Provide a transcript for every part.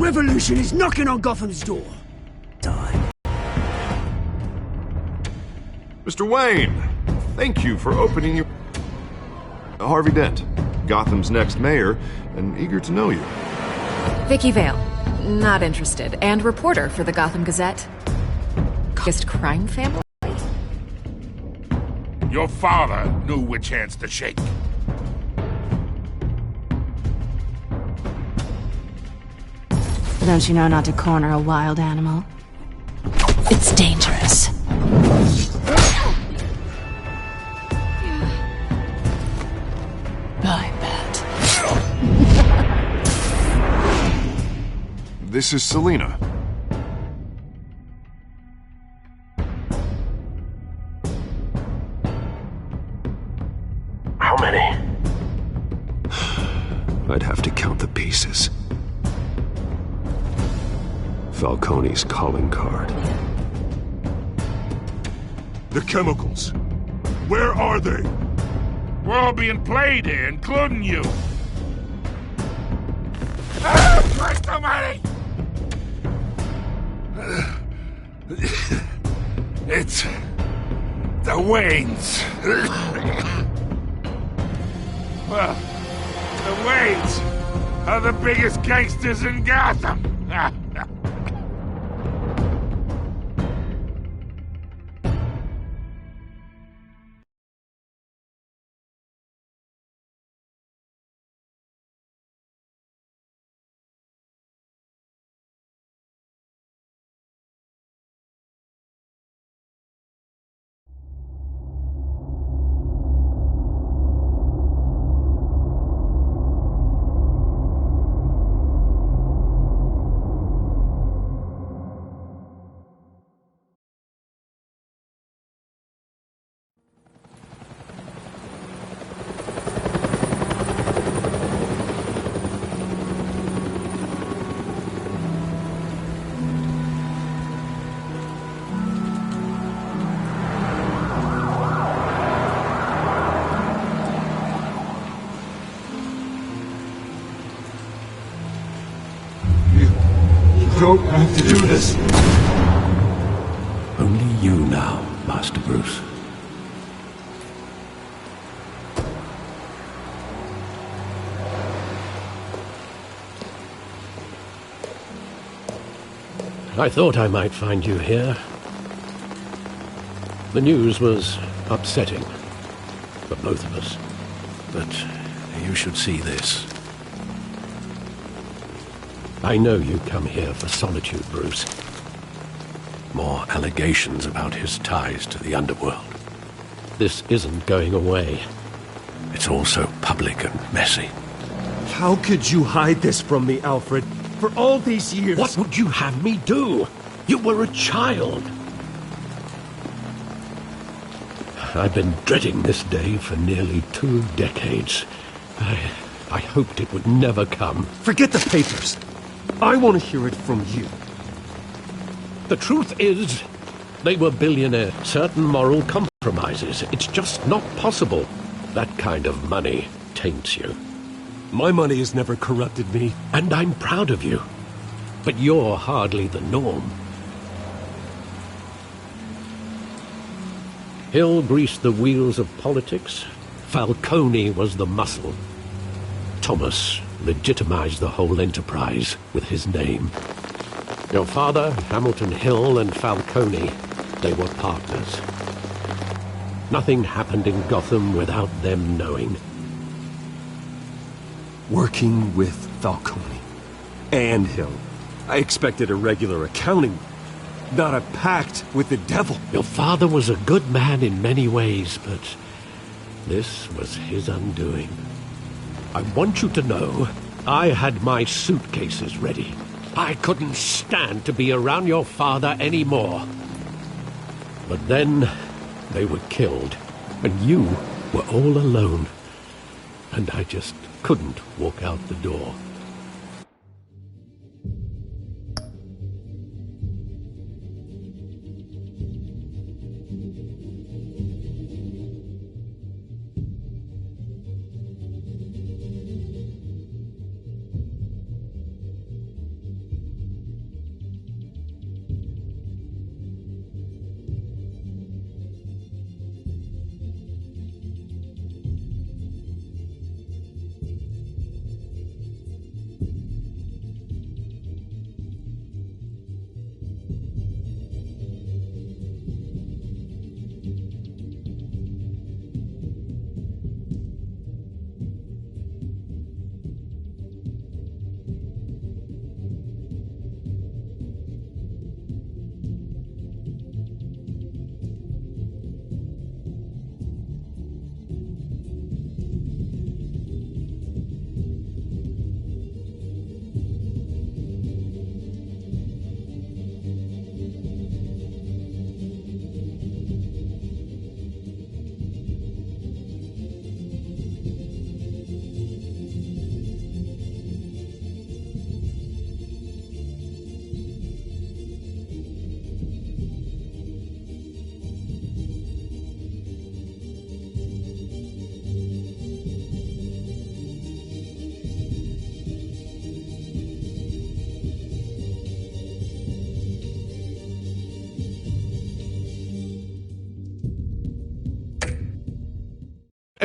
revolution is knocking on Gotham's door. Die. Mr. Wayne, thank you for opening your... Harvey Dent, Gotham's next mayor, and eager to know you. Vicky Vale, not interested, and reporter for the Gotham Gazette. Biggest crime family? Your father knew which hands to shake. Don't you know not to corner a wild animal? It's dangerous. I bet. This is Selina. How many? I'd have to count the pieces. Falcone's calling card. The chemicals. Where are they? We're all being played here, including you. Ah, Christ almighty! It's... the Waynes. Well, the Waynes are the biggest gangsters in Gotham. You don't have to do this. Only you now, Master Bruce. I thought I might find you here. The news was upsetting for both of us. But you should see this. I know you come here for solitude, Bruce. More allegations about his ties to the underworld. This isn't going away. It's also public and messy. How could you hide this from me, Alfred? For all these years... What would you have me do? You were a child. I've been dreading this day for nearly 2 decades. I hoped it would never come. Forget the papers. I want to hear it from you. The truth is, they were billionaires. Certain moral compromises. It's just not possible. That kind of money taints you. My money has never corrupted me. And I'm proud of you. But you're hardly the norm. Hill greased the wheels of politics. Falcone was the muscle. Thomas legitimized the whole enterprise with his name. Your father, Hamilton Hill, and Falcone, they were partners. Nothing happened in Gotham without them knowing. Working with Falcone and Hill. I expected a regular accounting, not a pact with the devil. Your father was a good man in many ways, but this was his undoing. I want you to know, I had my suitcases ready. I couldn't stand to be around your father anymore. But then, they were killed, and you were all alone. And I just couldn't walk out the door.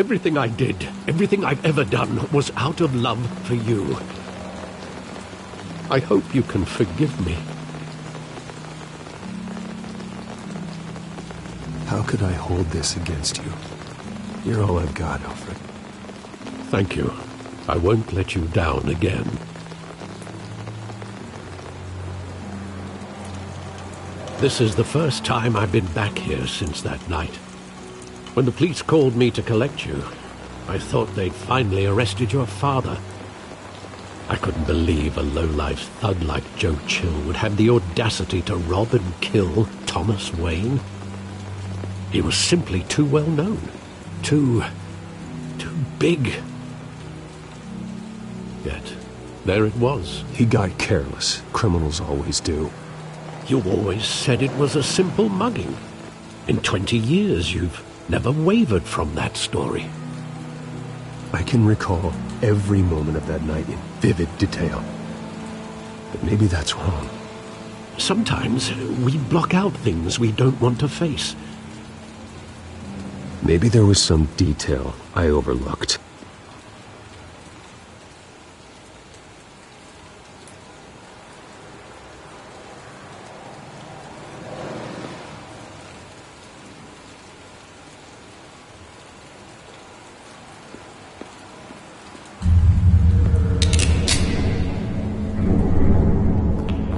Everything I did, everything I've ever done, was out of love for you. I hope you can forgive me. How could I hold this against you? You're all I've got, Alfred. Thank you. I won't let you down again. This is the first time I've been back here since that night. When the police called me to collect you, I thought they'd finally arrested your father. I couldn't believe a low-life thug like Joe Chill would have the audacity to rob and kill Thomas Wayne. He was simply too well known. Too big. Yet, there it was. He got careless. Criminals always do. You always said it was a simple mugging. In 20 years, you've never wavered from that story. I can recall every moment of that night in vivid detail. But maybe that's wrong. Sometimes we block out things we don't want to face. Maybe there was some detail I overlooked.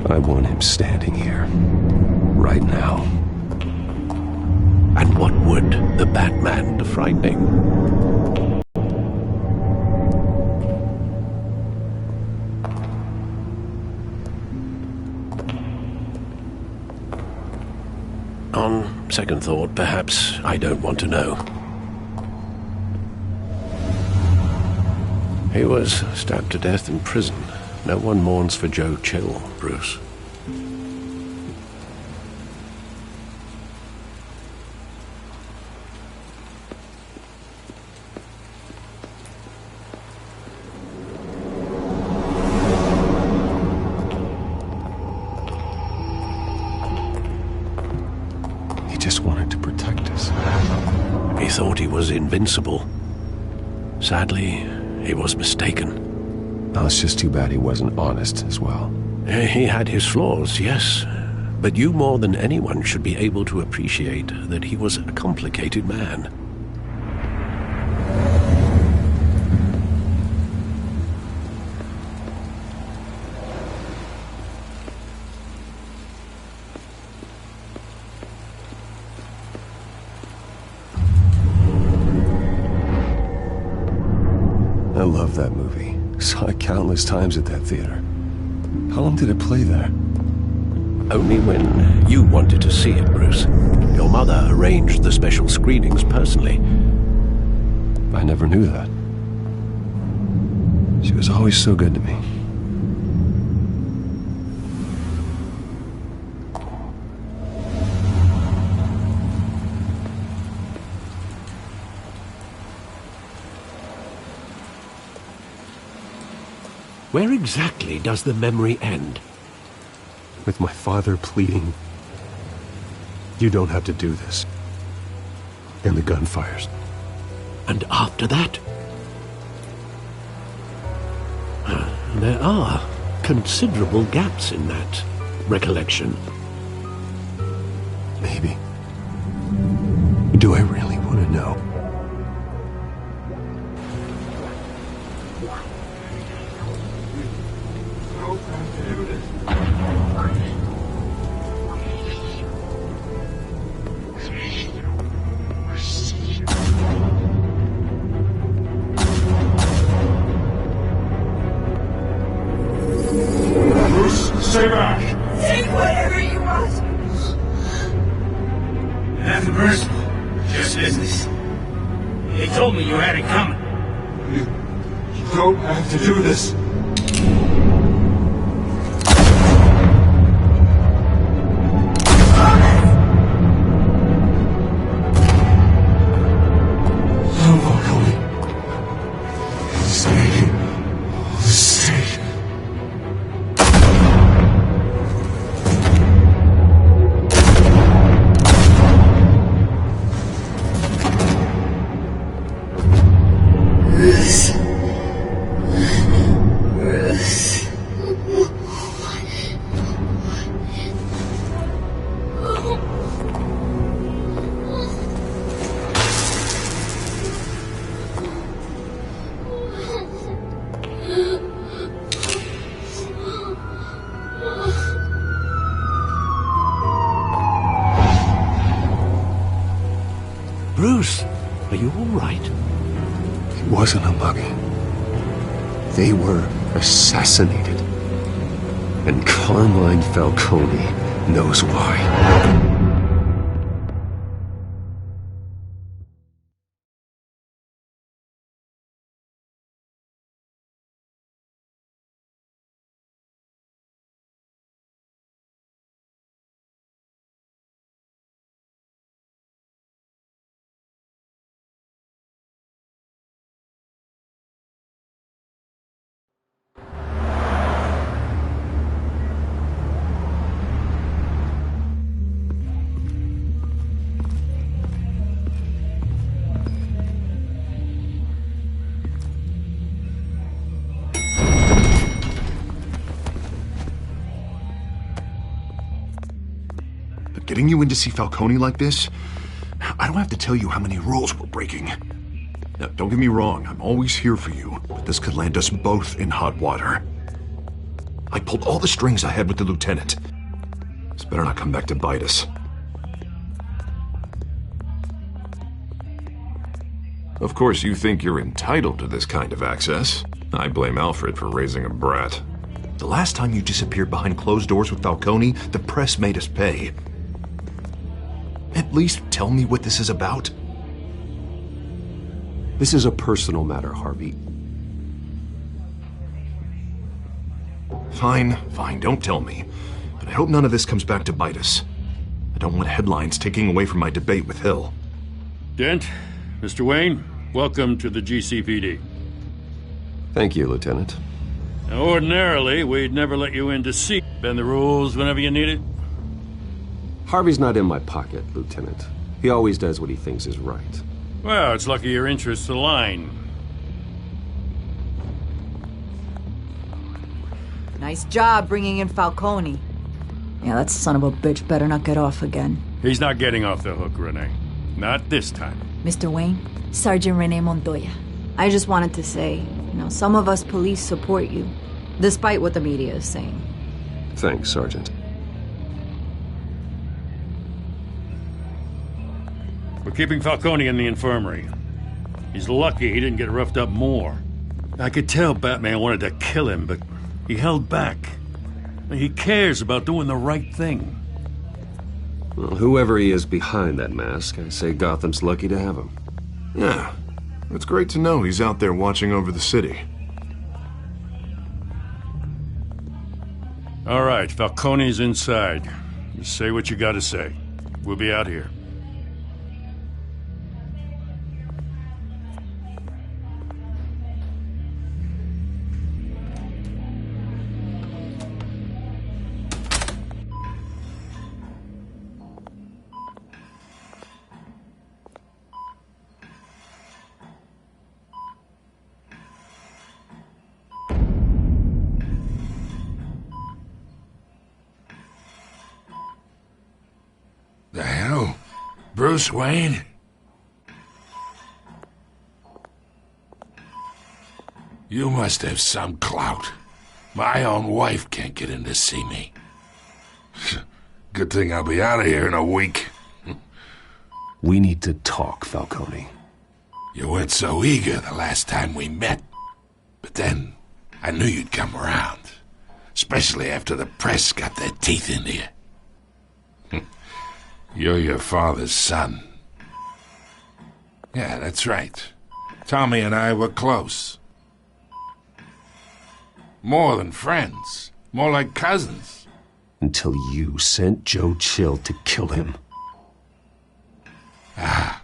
I want him standing here, right now. And what would the Batman do frightening? On second thought, perhaps I don't want to know. He was stabbed to death in prison. No one mourns for Joe Chill, Bruce. He just wanted to protect us. He thought he was invincible. Sadly, he was mistaken. Oh, it's just too bad he wasn't honest as well. He had his flaws, yes. But you more than anyone should be able to appreciate that he was a complicated man. I love that movie. Saw it countless times at that theater. How long did it play there? Only when you wanted to see it, Bruce. Your mother arranged the special screenings personally. I never knew that. She was always so good to me. Where exactly does the memory end? With my father pleading, "You don't have to do this." And the gunfires. And after that? There are considerable gaps in that recollection. Maybe. Do I really want to know? Stay back! Take whatever you want! Nothing personal, just business. They told me you had it coming. You don't have to do this. Bruce, are you all right? It wasn't a mugging. They were assassinated. And Carmine Falcone knows why. Getting you in to see Falcone like this? I don't have to tell you how many rules we're breaking. Now, don't get me wrong, I'm always here for you, but this could land us both in hot water. I pulled all the strings I had with the lieutenant. This better not come back to bite us. Of course, you think you're entitled to this kind of access. I blame Alfred for raising a brat. The last time you disappeared behind closed doors with Falcone, the press made us pay. At least tell me what this is about. This is a personal matter, Harvey. Fine, don't tell me. But I hope none of this comes back to bite us. I don't want headlines taking away from my debate with Hill. Dent, Mr. Wayne, welcome to the GCPD. Thank you, Lieutenant. Now, ordinarily, we'd never let you in to see. Bend the rules whenever you need it. Harvey's not in my pocket, Lieutenant. He always does what he thinks is right. Well, it's lucky your interests align. Nice job bringing in Falcone. Yeah, that son of a bitch better not get off again. He's not getting off the hook, Renee. Not this time. Mr. Wayne, Sergeant Renee Montoya. I just wanted to say, some of us police support you, despite what the media is saying. Thanks, Sergeant. We're keeping Falcone in the infirmary. He's lucky he didn't get roughed up more. I could tell Batman wanted to kill him, but he held back. He cares about doing the right thing. Well, whoever he is behind that mask, I say Gotham's lucky to have him. Yeah, it's great to know he's out there watching over the city. All right, Falcone's inside. You say what you gotta say. We'll be out here. The hell? Bruce Wayne? You must have some clout. My own wife can't get in to see me. Good thing I'll be out of here in a week. We need to talk, Falcone. You weren't so eager the last time we met. But then, I knew you'd come around. Especially after the press got their teeth into you. You're your father's son. Yeah, that's right. Tommy and I were close. More than friends. More like cousins. Until you sent Joe Chill to kill him. Ah,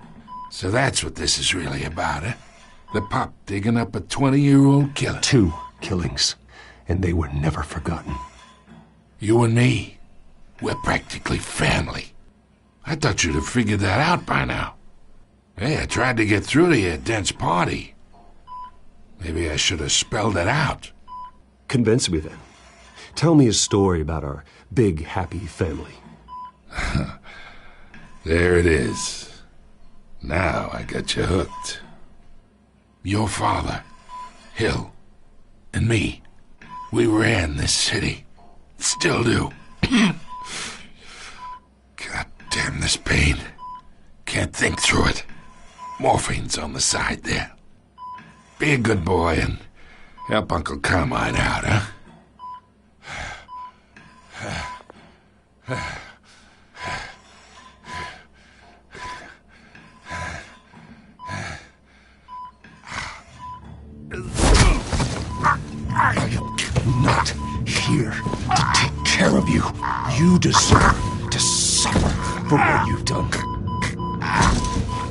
so that's what this is really about, eh? The pup digging up a 20-year-old killer. 2 killings, and they were never forgotten. You and me, we're practically family. I thought you'd have figured that out by now. Hey, I tried to get through to you at Dent's party. Maybe I should have spelled it out. Convince me then. Tell me a story about our big, happy family. There it is. Now I got you hooked. Your father, Hill, and me, we ran this city. Still do. God damn this pain. Can't think through it. Morphine's on the side there. Be a good boy and help Uncle Carmine out, huh? Not here to take care of you. You deserve to suffer for what you've done.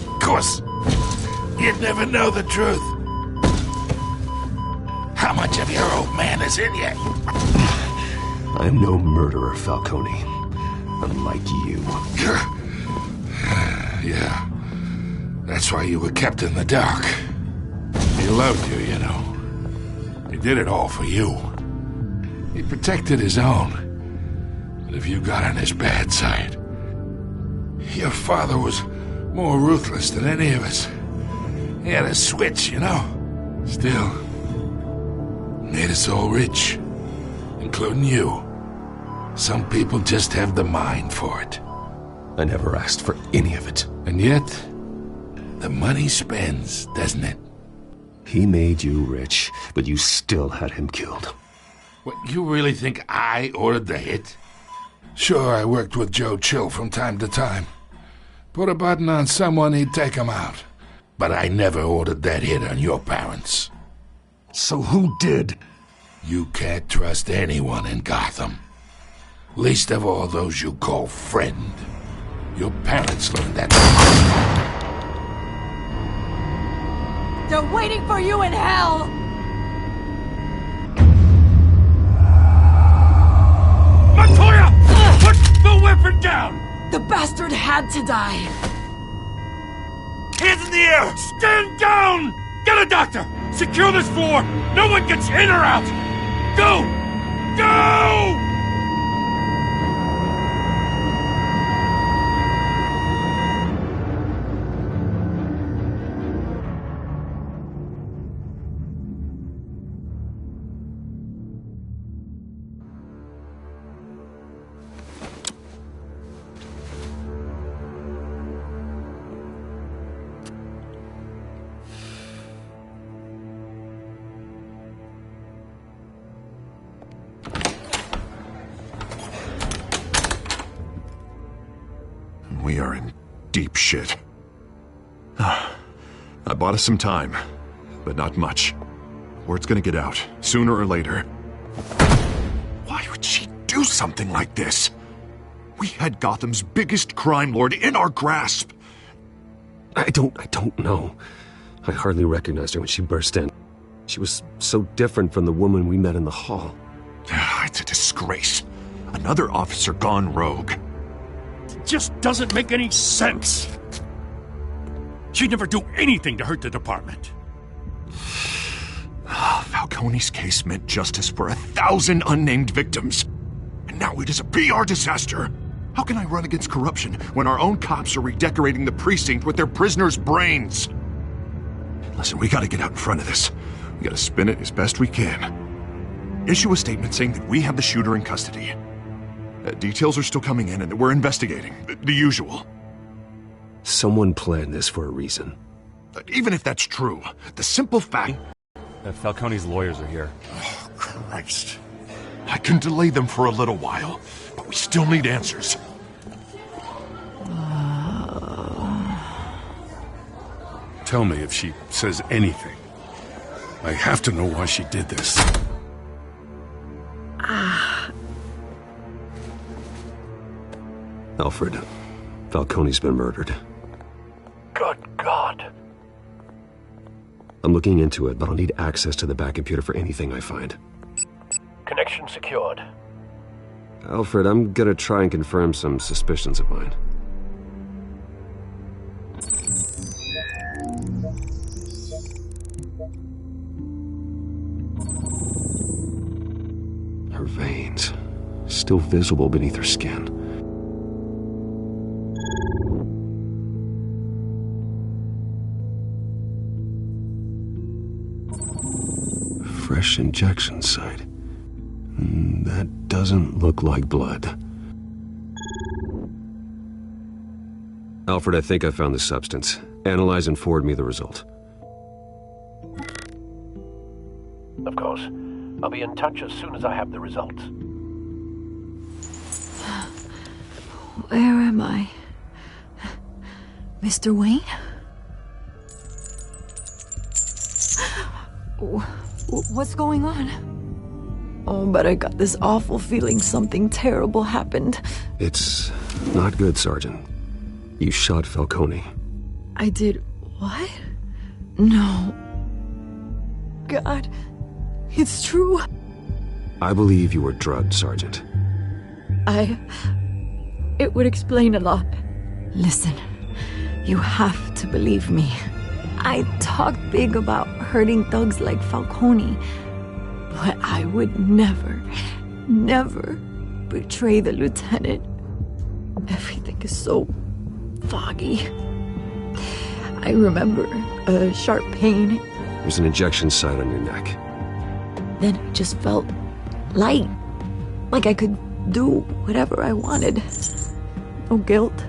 Of course, you'd never know the truth. How much of your old man is in you? I'm no murderer, Falcone. Unlike you. Yeah. That's why you were kept in the dark. He loved you, you know. He did it all for you. He protected his own. But if you got on his bad side, your father was more ruthless than any of us. He had a switch, you know. Still, made us all rich, including you. Some people just have the mind for it. I never asked for any of it. And yet, the money spends, doesn't it? He made you rich, but you still had him killed. What, you really think I ordered the hit? Sure, I worked with Joe Chill from time to time. Put a button on someone, he'd take him out. But I never ordered that hit on your parents. So who did? You can't trust anyone in Gotham. Least of all those you call friend. Your parents learned that. They're waiting for you in hell! Montoya! Put the weapon down! The bastard had to die! Hands in the air! Stand down! Get a doctor! Secure this floor! No one gets in or out! Go! Go! We are in deep shit. I bought us some time, but not much. Word's gonna get out, sooner or later. Why would she do something like this? We had Gotham's biggest crime lord in our grasp. I don't know. I hardly recognized her when she burst in. She was so different from the woman we met in the hall. It's a disgrace. Another officer gone rogue. Just doesn't make any sense. She'd never do anything to hurt the department. Falcone's case meant justice for 1,000 unnamed victims. And now it is a PR disaster. How can I run against corruption when our own cops are redecorating the precinct with their prisoners' brains? Listen, we gotta get out in front of this. We gotta spin it as best we can. Issue a statement saying that we have the shooter in custody. Details are still coming in and that we're investigating. The usual. Someone planned this for a reason. Even if that's true, the simple fact... Falcone's lawyers are here. Oh, Christ. I can delay them for a little while, but we still need answers. Tell me if she says anything. I have to know why she did this. Alfred, Falcone's been murdered. Good God. I'm looking into it, but I'll need access to the back computer for anything I find. Connection secured. Alfred, I'm gonna try and confirm some suspicions of mine. Her veins, still visible beneath her skin. Fresh injection site. That doesn't look like blood. Alfred, I think I found the substance. Analyze and forward me the result. Of course. I'll be in touch as soon as I have the results. Where am I? Mr. Wayne? What's going on? Oh, but I got this awful feeling something terrible happened. It's not good, Sergeant. You shot Falcone. I did what? No. God, it's true. I believe you were drugged, Sergeant. It would explain a lot. Listen, you have to believe me. I talk big about hurting thugs like Falcone, but I would never betray the lieutenant. Everything is so foggy. I remember a sharp pain. There's an injection site on your neck. Then it just felt light, like I could do whatever I wanted. No guilt,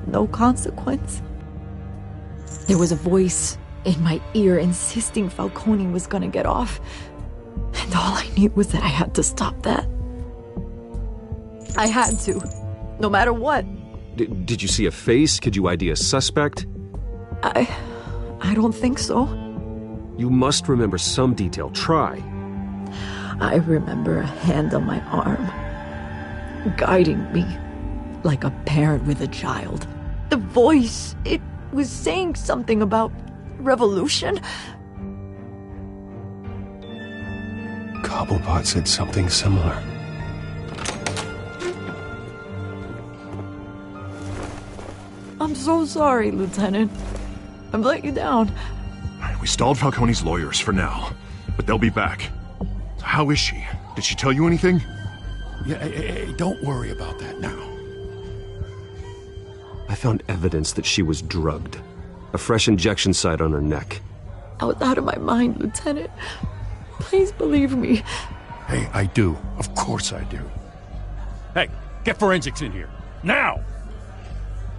no consequence. There was a voice in my ear insisting Falcone was gonna get off. And all I knew was that I had to stop that. I had to, no matter what. Did you see a face? Could you ID a suspect? I don't think so. You must remember some detail. Try. I remember a hand on my arm, guiding me like a parent with a child. The voice, it was saying something about revolution. Cobblepot said something similar. I'm so sorry, Lieutenant. I've let you down. We stalled Falcone's lawyers for now, but they'll be back. So how is she? Did she tell you anything? Yeah, hey, don't worry about that now. I found evidence that she was drugged. A fresh injection site on her neck. I was out of my mind, Lieutenant. Please believe me. Hey, I do. Of course I do. Hey, get forensics in here. Now!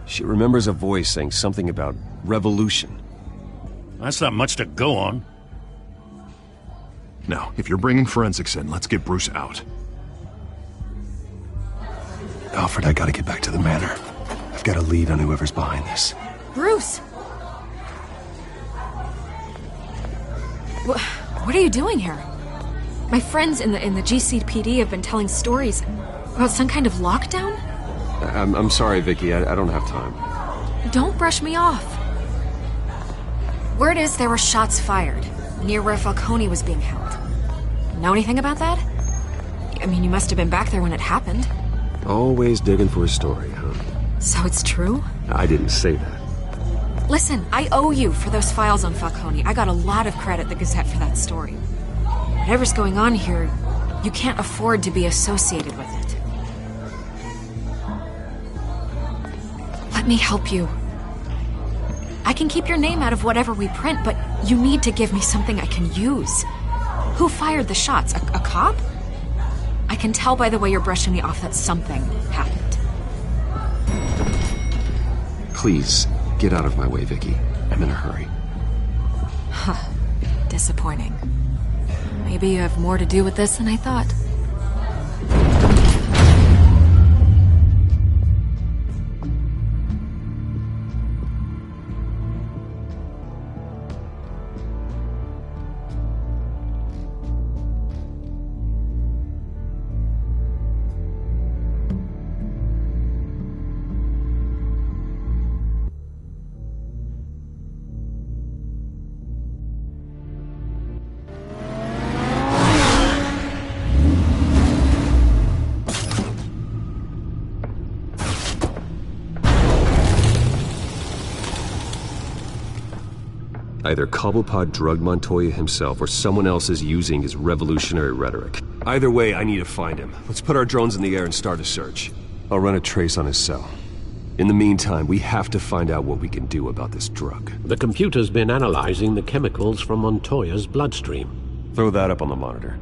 She remembers a voice saying something about revolution. That's not much to go on. Now, if you're bringing forensics in, let's get Bruce out. Alfred, I gotta get back to the manor. I've got a lead on whoever's behind this. Bruce! What are you doing here? My friends in the GCPD have been telling stories about some kind of lockdown? I'm sorry, Vicky. I don't have time. Don't brush me off. Word is there were shots fired near where Falcone was being held. Know anything about that? I mean, you must have been back there when it happened. Always digging for a story, huh? So it's true? I didn't say that. Listen, I owe you for those files on Falcone. I got a lot of credit at the Gazette for that story. Whatever's going on here, you can't afford to be associated with it. Let me help you. I can keep your name out of whatever we print, but you need to give me something I can use. Who fired the shots? A cop? I can tell by the way you're brushing me off that something happened. Please, get out of my way, Vicky. I'm in a hurry. Huh. Disappointing. Maybe you have more to do with this than I thought. Either Cobblepot drugged Montoya himself or someone else is using his revolutionary rhetoric. Either way, I need to find him. Let's put our drones in the air and start a search. I'll run a trace on his cell. In the meantime, we have to find out what we can do about this drug. The computer's been analyzing the chemicals from Montoya's bloodstream. Throw that up on the monitor.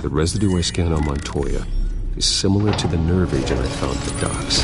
The residue I scanned on Montoya is similar to the nerve agent I found at the docks.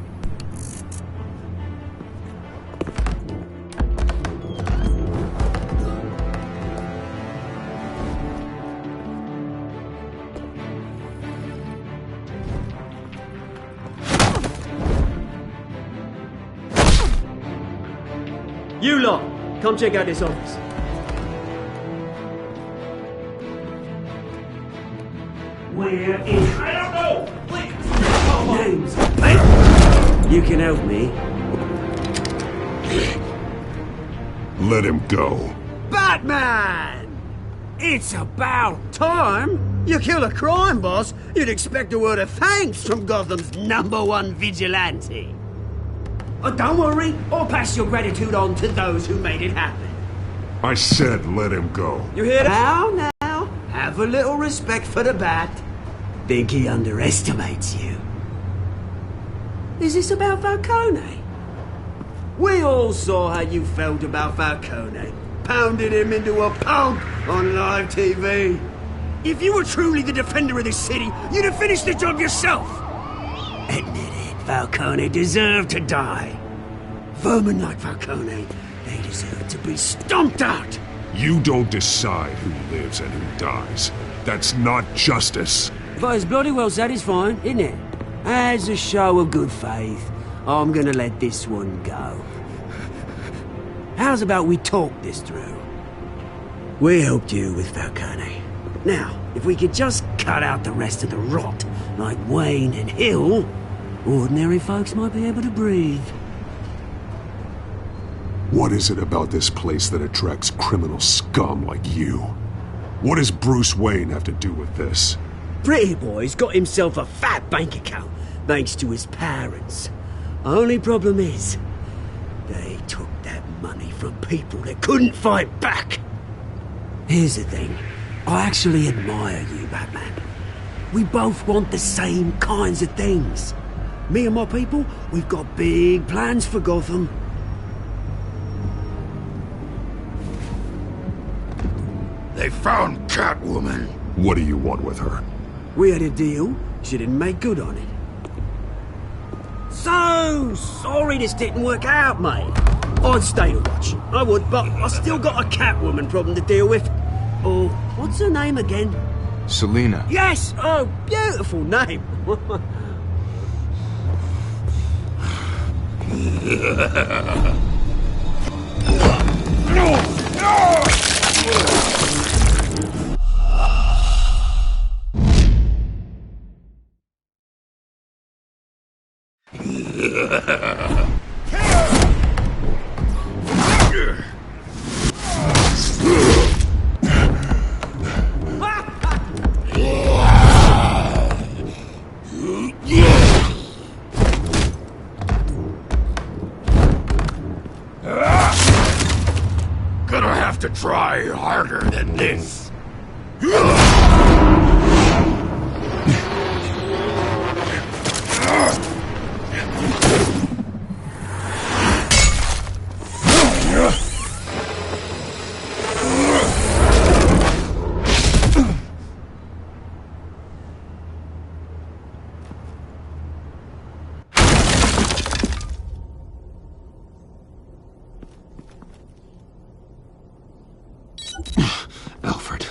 You lot, come check out this office. Where is... I don't know! Please! Names. You can help me. Let him go. Batman! It's about time! You kill a crime boss, you'd expect a word of thanks from Gotham's #1 vigilante. Oh, don't worry, I'll pass your gratitude on to those who made it happen. I said let him go. You hear that? Now, have a little respect for the Bat. Think he underestimates you. Is this about Falcone? We all saw how you felt about Falcone. Pounded him into a pulp on live TV. If you were truly the defender of this city, you'd have finished the job yourself. Admit it, Falcone deserved to die. Vermin like Falcone, they deserve to be stomped out. You don't decide who lives and who dies. That's not justice. But it's bloody well satisfying, isn't it? As a show of good faith, I'm gonna let this one go. How's about we talk this through? We helped you with Falcone. Now, if we could just cut out the rest of the rot, like Wayne and Hill, ordinary folks might be able to breathe. What is it about this place that attracts criminal scum like you? What does Bruce Wayne have to do with this? Pretty Boy's got himself a fat bank account, thanks to his parents. Only problem is, they took that money from people that couldn't fight back. Here's the thing. I actually admire you, Batman. We both want the same kinds of things. Me and my people, we've got big plans for Gotham. They found Catwoman. What do you want with her? We had a deal. She didn't make good on it. So sorry this didn't work out, mate. I'd stay to watch. I would, but I still got a Catwoman problem to deal with. Oh, what's her name again? Selina. Yes! Oh, beautiful name. Gonna have to try harder than this. Alfred,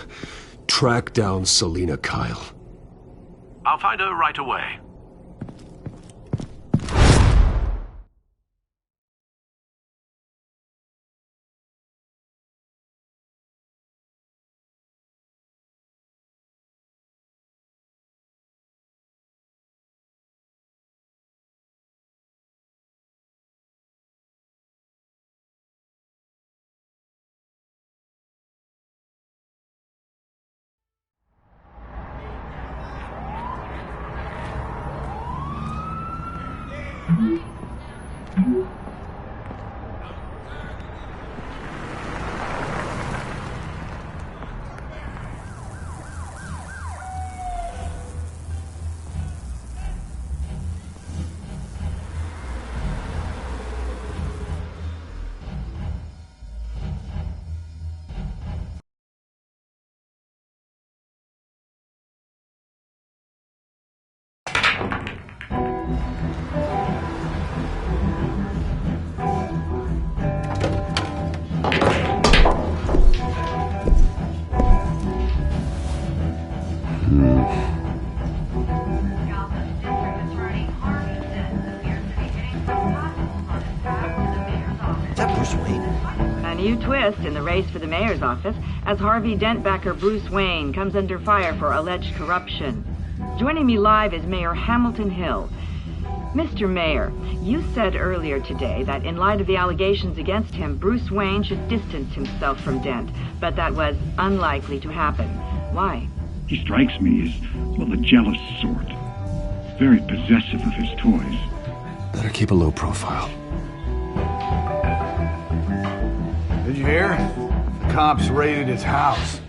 track down Selina Kyle. I'll find her right away. new twist in the race for the mayor's office as Harvey Dent backer Bruce Wayne comes under fire for alleged corruption. Joining me live is Mayor Hamilton Hill. Mr. Mayor, you said earlier today that in light of the allegations against him, Bruce Wayne should distance himself from Dent, but that was unlikely to happen. Why? He strikes me as, well, a jealous sort. Very possessive of his toys. Better keep a low profile. Did you hear? The cops raided his house.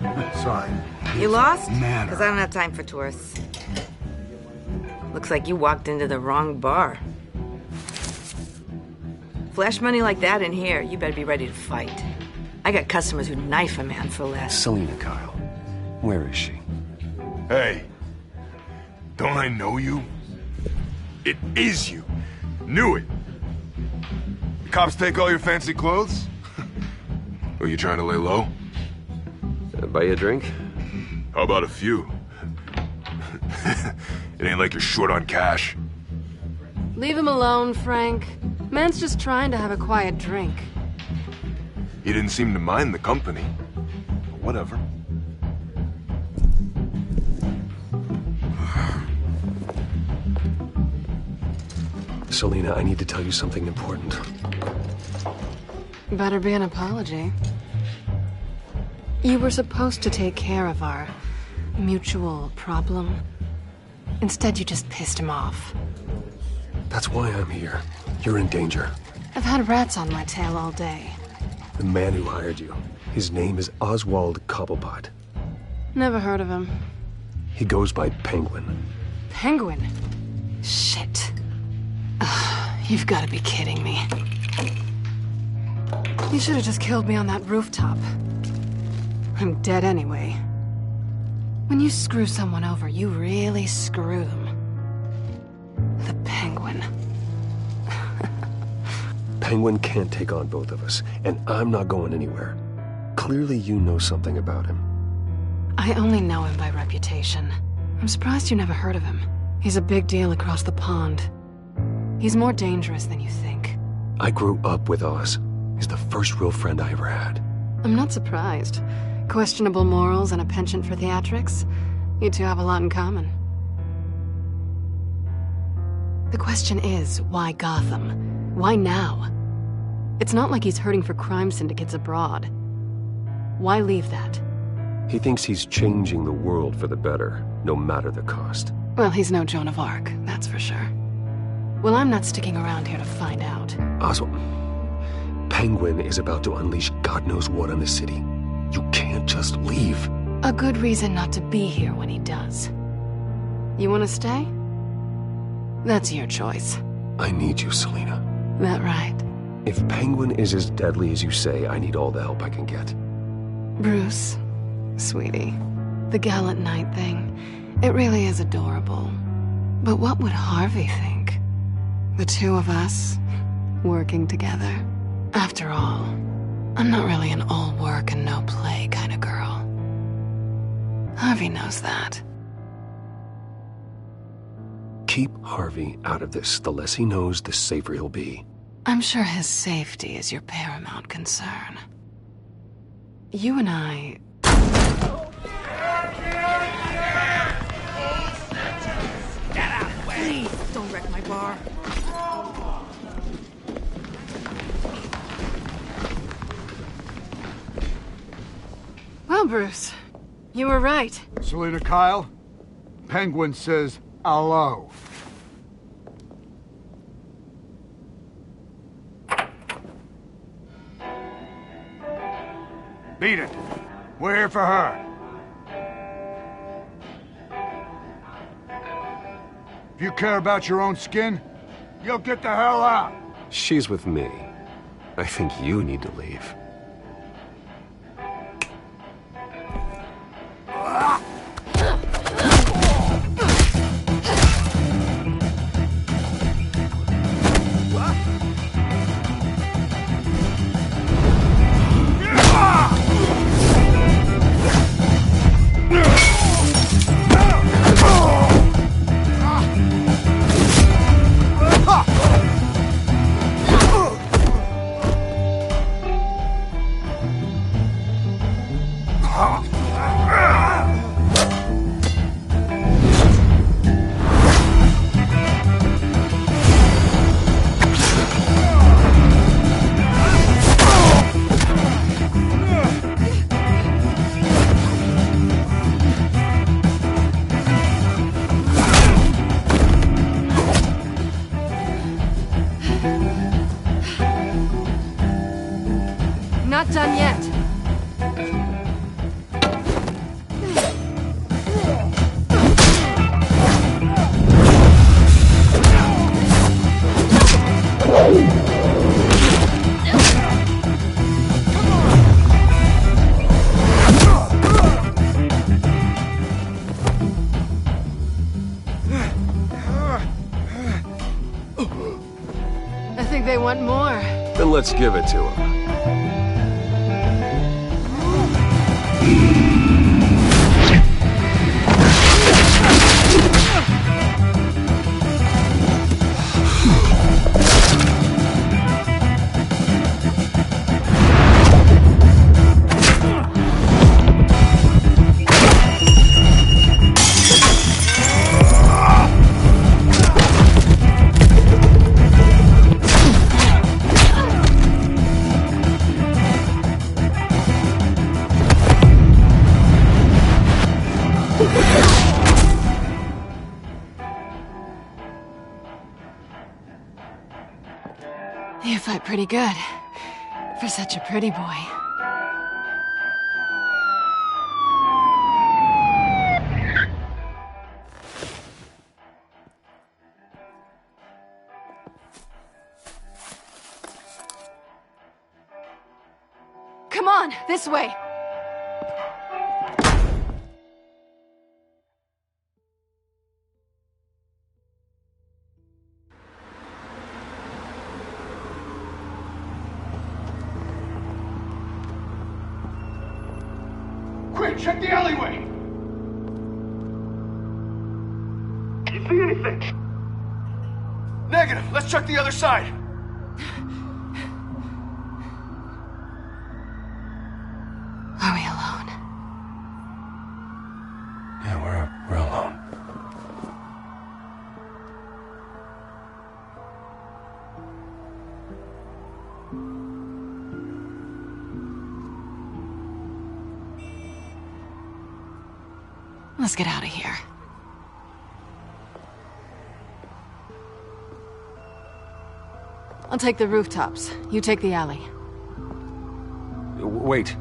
Sorry. You lost? Manor. Because I don't have time for tourists. Looks like you walked into the wrong bar. Flash money like that in here, you better be ready to fight. I got customers who'd knife a man for less. Selina Kyle. Where is she? Hey. Don't I know you? It is you. Knew it. The cops take all your fancy clothes? Are you trying to lay low? Buy you a drink? How about a few? It ain't like you're short on cash. Leave him alone, Frank. Man's just trying to have a quiet drink. He didn't seem to mind the company. But whatever. Selina, I need to tell you something important. Better be an apology. You were supposed to take care of our mutual problem. Instead, you just pissed him off. That's why I'm here. You're in danger. I've had rats on my tail all day. The man who hired you, his name is Oswald Cobblepot. Never heard of him. He goes by Penguin. Penguin? Shit. You've got to be kidding me. You should have just killed me on that rooftop. I'm dead anyway. When you screw someone over, you really screw them. The Penguin. Penguin can't take on both of us, and I'm not going anywhere. Clearly you know something about him. I only know him by reputation. I'm surprised you never heard of him. He's a big deal across the pond. He's more dangerous than you think. I grew up with Oz. He's the first real friend I ever had. I'm not surprised. Questionable morals and a penchant for theatrics. You two have a lot in common. The question is, why Gotham? Why now? It's not like he's hurting for crime syndicates abroad. Why leave that? He thinks he's changing the world for the better, no matter the cost. Well, he's no Joan of Arc, that's for sure. Well, I'm not sticking around here to find out. Oswald, Penguin is about to unleash God knows what on the city. You can't just leave. A good reason not to be here when he does. You want to stay? That's your choice. I need you, Selina. That right? If Penguin is as deadly as you say, I need all the help I can get. Bruce, sweetie, the gallant knight thing, it really is adorable. But what would Harvey think? The two of us, working together. After all, I'm not really an all work and no play kind of girl. Harvey knows that. Keep Harvey out of this. The less he knows, the safer he'll be. I'm sure his safety is your paramount concern. You and I... Get out of the way! Please, don't wreck my bar. Well, Bruce, you were right. Selina Kyle, Penguin says hello. Beat it. We're here for her. If you care about your own skin, you'll get the hell out. She's with me. I think you need to leave. not done yet. I think they want more. Then let's give it to them. You fight pretty good. For such a pretty boy. Come on, this way! Quick, check the alleyway! You see anything? Negative. Let's check the other side. Are we alone? Yeah, we're alone. Let's get out of here. I'll take the rooftops. You take the alley. Wait.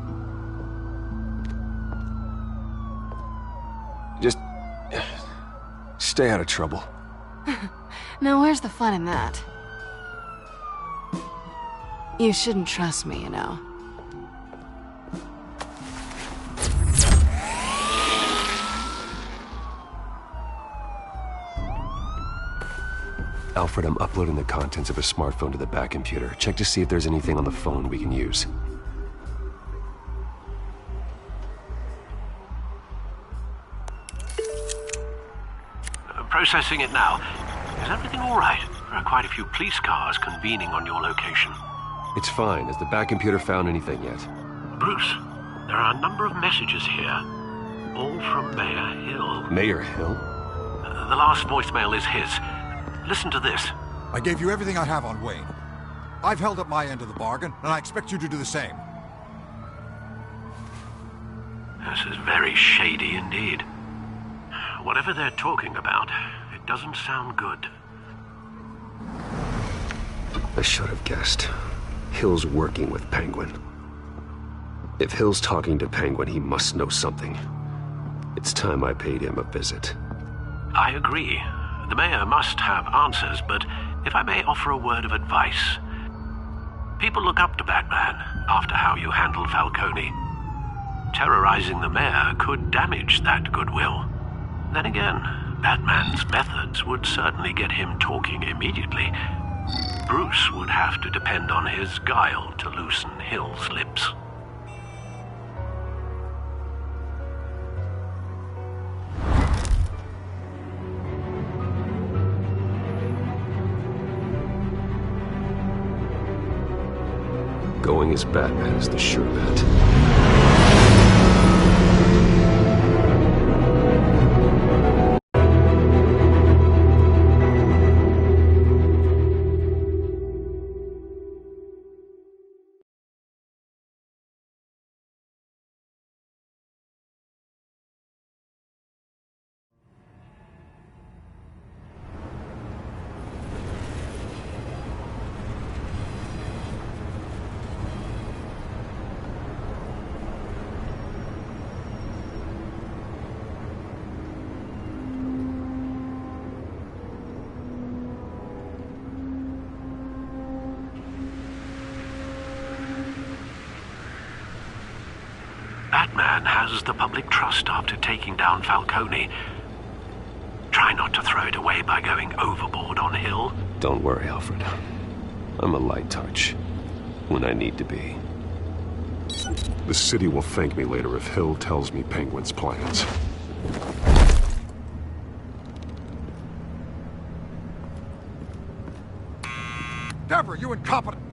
Just stay out of trouble. Now, where's the fun in that? You shouldn't trust me, you know. Alfred, I'm uploading the contents of a smartphone to the back computer. Check to see if there's anything on the phone we can use. Processing it now. Is everything all right? There are quite a few police cars convening on your location. It's fine. Has the back computer found anything yet? Bruce, there are a number of messages here. All from Mayor Hill. Mayor Hill? The last voicemail is his. Listen to this. I gave you everything I have on Wayne. I've held up my end of the bargain, and I expect you to do the same. This is very shady indeed. Whatever they're talking about, it doesn't sound good. I should have guessed. Hill's working with Penguin. If Hill's talking to Penguin, he must know something. It's time I paid him a visit. I agree. The mayor must have answers, but if I may offer a word of advice. People look up to Batman after how you handled Falcone. Terrorizing the mayor could damage that goodwill. Then again, Batman's methods would certainly get him talking immediately. Bruce would have to depend on his guile to loosen Hill's lips. Going as Batman is the sure bet. man has the public trust after taking down Falcone. Try not to throw it away by going overboard on Hill. Don't worry, Alfred. I'm a light touch when I need to be. The city will thank me later if Hill tells me Penguin's plans. Deborah, you incompetent!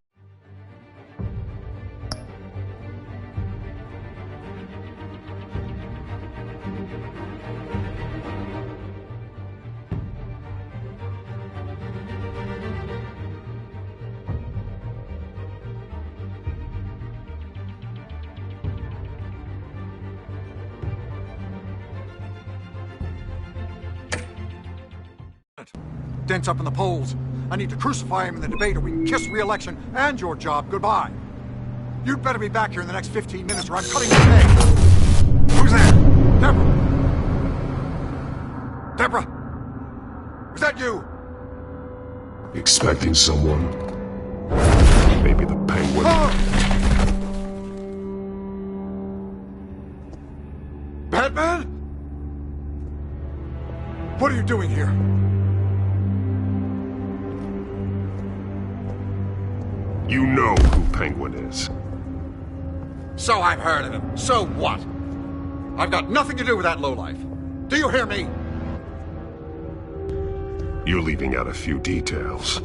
Dent's up in the polls. I need to crucify him in the debate or we can kiss re-election and your job goodbye. You'd better be back here in the next 15 minutes or I'm cutting your pay. Who's there? Deborah! Deborah! Is that you? Expecting someone? Maybe the Penguin. Batman? What are you doing here? You know who Penguin is. So I've heard of him. So what? I've got nothing to do with that lowlife. Do you hear me? You're leaving out a few details.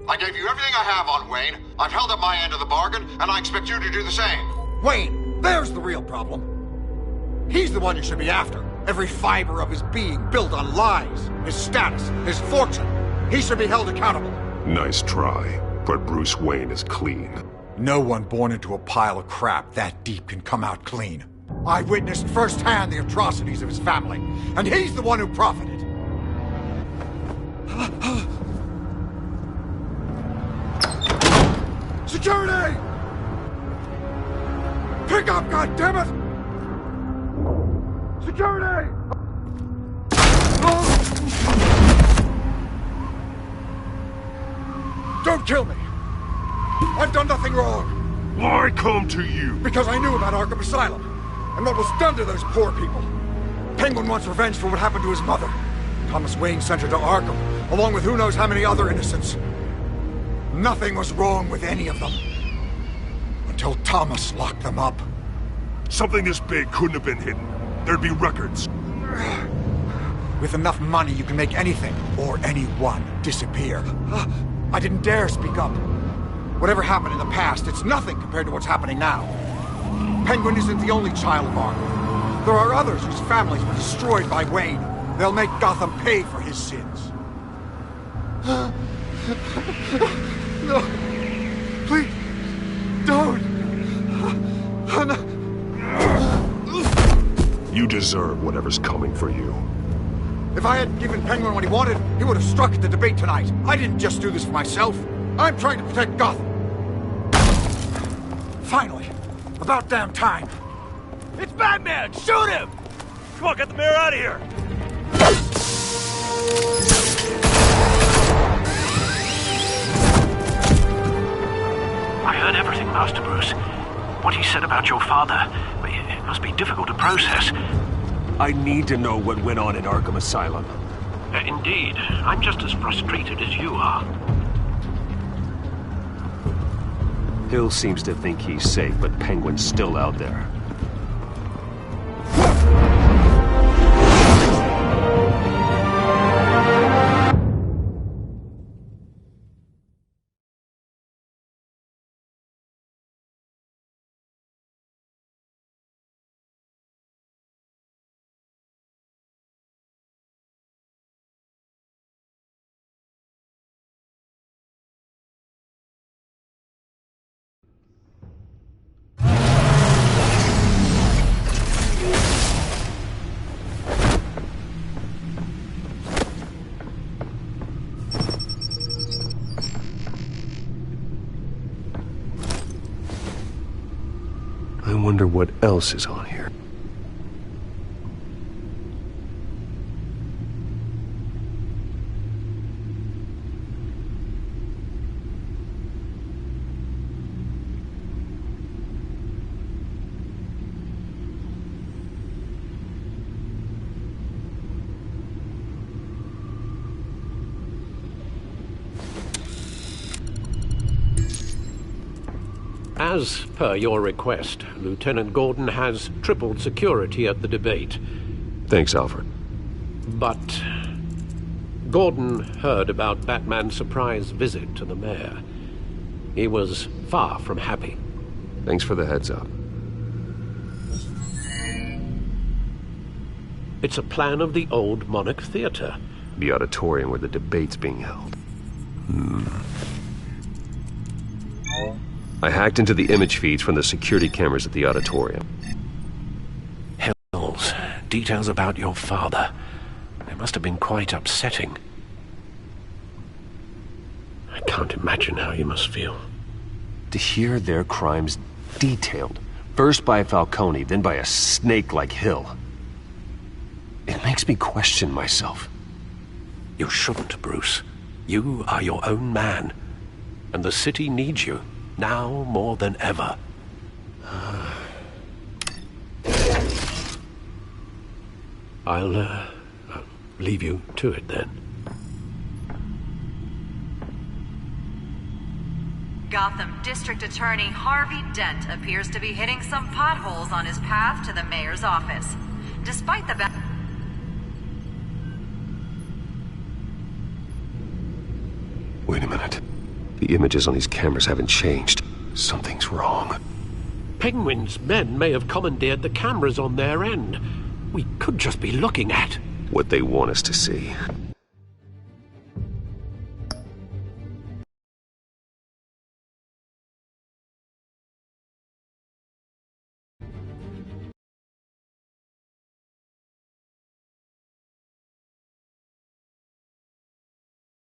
I gave you everything I have on Wayne. I've held up my end of the bargain, and I expect you to do the same. Wayne, there's the real problem. He's the one you should be after. Every fiber of his being built on lies, his status, his fortune. He should be held accountable. Nice try, but Bruce Wayne is clean. No one born into a pile of crap that deep can come out clean. I witnessed firsthand the atrocities of his family, and he's the one who profited. Security! Pick up, goddammit! Security! Don't kill me! I've done nothing wrong! Why come to you? Because I knew about Arkham Asylum, and what was done to those poor people. Penguin wants revenge for what happened to his mother. Thomas Wayne sent her to Arkham, along with who knows how many other innocents. Nothing was wrong with any of them. Until Thomas locked them up. Something this big couldn't have been hidden. There'd be records. With enough money, you can make anything, or anyone, disappear. I didn't dare speak up. Whatever happened in the past, it's nothing compared to what's happening now. Penguin isn't the only child of Arkham. There are others whose families were destroyed by Wayne. They'll make Gotham pay for his sins. No. Please. Don't. No. You deserve whatever's coming for you. If I had given Penguin what he wanted, he would have struck at the debate tonight. I didn't just do this for myself. I'm trying to protect Gotham. Finally. About damn time. It's Batman! Shoot him! Come on, get the mayor out of here! I heard everything, Master Bruce. What he said about your father, it must be difficult to process. I need to know what went on in Arkham Asylum. Indeed. I'm just as frustrated as you are. Hill seems to think he's safe, but Penguin's still out there. I wonder what else is on here. As per your request, Lieutenant Gordon has tripled security at the debate. Thanks, Alfred. But Gordon heard about Batman's surprise visit to the mayor. He was far from happy. Thanks for the heads up. It's a plan of the old Monarch Theater. The auditorium where the debate's being held. I hacked into the image feeds from the security cameras at the auditorium. Hills, details about your father. They must have been quite upsetting. I can't imagine how you must feel. To hear their crimes detailed, first by Falcone, then by a snake like Hill. It makes me question myself. You shouldn't, Bruce. You are your own man. And the city needs you, now more than ever. I'll leave you to it then. Gotham District Attorney Harvey Dent appears to be hitting some potholes on his path to the mayor's office. Despite the Wait a minute. The images on these cameras haven't changed. Something's wrong. Penguin's men may have commandeered the cameras on their end. We could just be looking at what they want us to see.